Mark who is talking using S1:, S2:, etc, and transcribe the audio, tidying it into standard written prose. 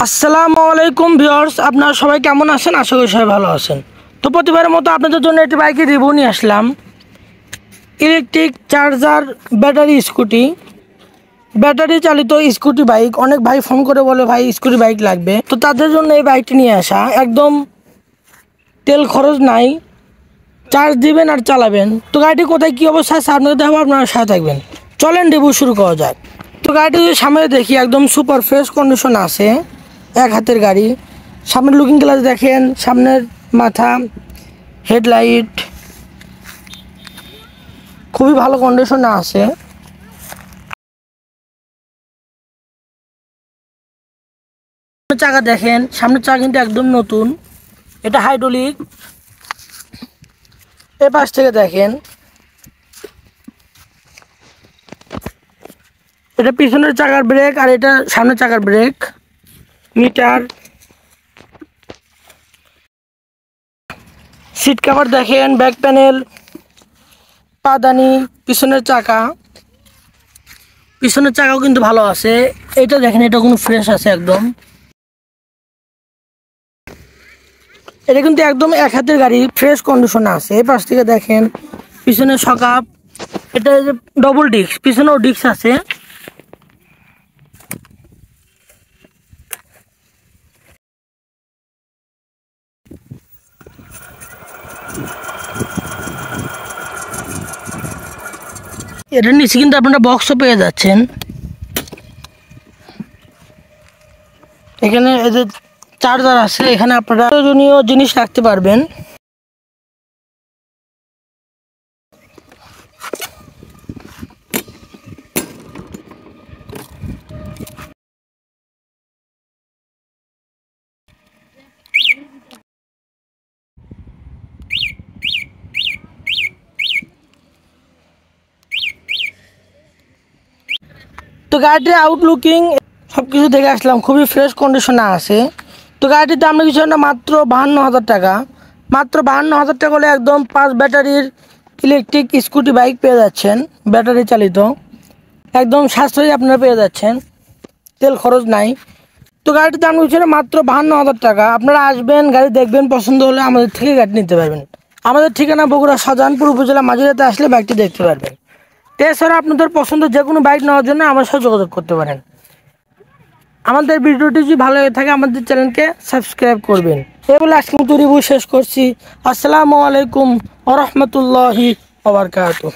S1: আসসালামু আলাইকুম ভিউয়ার্স, আপনারা সবাই কেমন আছেন? আশা করি সবাই ভালো আছেন। তো প্রতিবারের মতো আপনাদের জন্য একটি বাইকের রিভিউ নিয়ে আসলাম। Electric charger battery scooty, battery চালিত স্কুটি বাইক। অনেক ভাই ফোন করে বলে ভাই স্কুটি বাইক লাগবে, তো তাদের জন্য এই বাইকটি নিয়ে আসা। একদম তেল খরচ নাই, চার্জ দিবেন আর চালাবেন। তো গাড়িটি কোথায় কী অবস্থা আছে আপনাদের দেখাবো, আপনারা সাথে থাকবেন। চলেন রিভিউ শুরু করা যাক। তো গাড়িটি যদি সামনে দেখি, একদম সুপার ফ্রেশ কন্ডিশন আছে, এক হাতের গাড়ি। সামনের লুকিং গ্লাস দেখেন, সামনের মাথা, হেডলাইট খুবই ভালো কন্ডিশনে আছে। চাকা দেখেন, সামনের চাকা কিন্তু একদম নতুন, এটা হাইড্রোলিক। এ পাশ থেকে দেখেন, এটা পিছনের চাকার ব্রেক আর এটা সামনের চাকার ব্রেক। মিটার, সিট কভার দেখেন, ব্যাক প্যানেল, পাদানি, পিছনের চাকাও কিন্তু ভালো আছে। এটা দেখেন, এটা কোনো ফ্রেশ আছে একদম। এটা কিন্তু একদম এক হাতের গাড়ি, ফ্রেশ কন্ডিশনে আছে। এই পাশ থেকে দেখেন, পিছনের সকাপ, এটা ডবল ডিস্ক, পিছনেও ডিস্ক আছে। এটার নিচে কিন্তু আপনারা বক্সও পেয়ে যাচ্ছেন। এখানে এই যে চার্জার আছে, এখানে আপনারা প্রয়োজনীয় জিনিস রাখতে পারবেন। তো গাড়িটির আউটলুকিং সব কিছু দেখে আসলাম, খুবই ফ্রেশ কন্ডিশনে আছে। তো গাড়িটির দাম কিছু না, মাত্র 52,000 টাকা। মাত্র 52,000 টাকা হলে একদম 5 ব্যাটারির ইলেকট্রিক স্কুটি বাইক পেয়ে যাচ্ছেন, ব্যাটারি চালিত। একদম সাশ্রয়ী আপনারা পেয়ে যাচ্ছেন, তেল খরচ নাই। তো গাড়িটির দাম কিছু না, মাত্র 52,000 টাকা। আপনারা আসবেন, গাড়ি দেখবেন, পছন্দ হলে আমাদের থেকে গাড়ি নিতে পারবেন। আমাদের ঠিকানা বগুড়া শাহজাহানপুর উপজেলা মাঝিরাতে আসলে বাইকটি দেখতে পারবেন। এছাড়া আপনাদের পছন্দ যে কোনো বাইক নেওয়ার জন্য আমার সাথে যোগাযোগ করতে পারেন। আমাদের ভিডিওটি যদি ভালো লেগে থাকে আমাদের চ্যানেলকে সাবস্ক্রাইব করবেন। এই বলে আজকে মতো রিভিউ শেষ করছি। আসসালামু আলাইকুম ওয়া রাহমাতুল্লাহি ওয়া বারাকাতুহু।